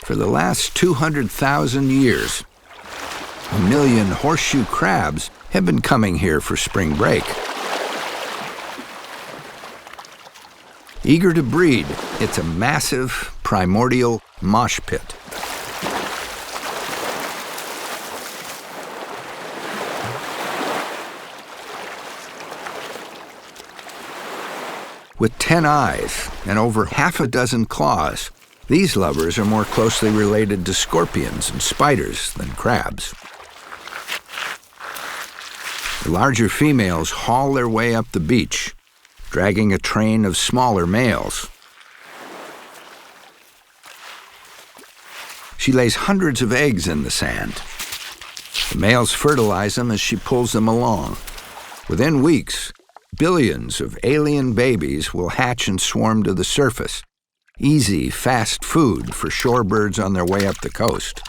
For the last 200,000 years, 1 million horseshoe crabs have been coming here for spring break. Eager to breed, it's a massive, primordial mosh pit. With 10 eyes and over half a dozen claws, these lovers are more closely related to scorpions and spiders than crabs. The larger females haul their way up the beach, dragging a train of smaller males. She lays hundreds of eggs in the sand. The males fertilize them as she pulls them along. Within weeks, billions of alien babies will hatch and swarm to the surface. Easy, fast food for shorebirds on their way up the coast.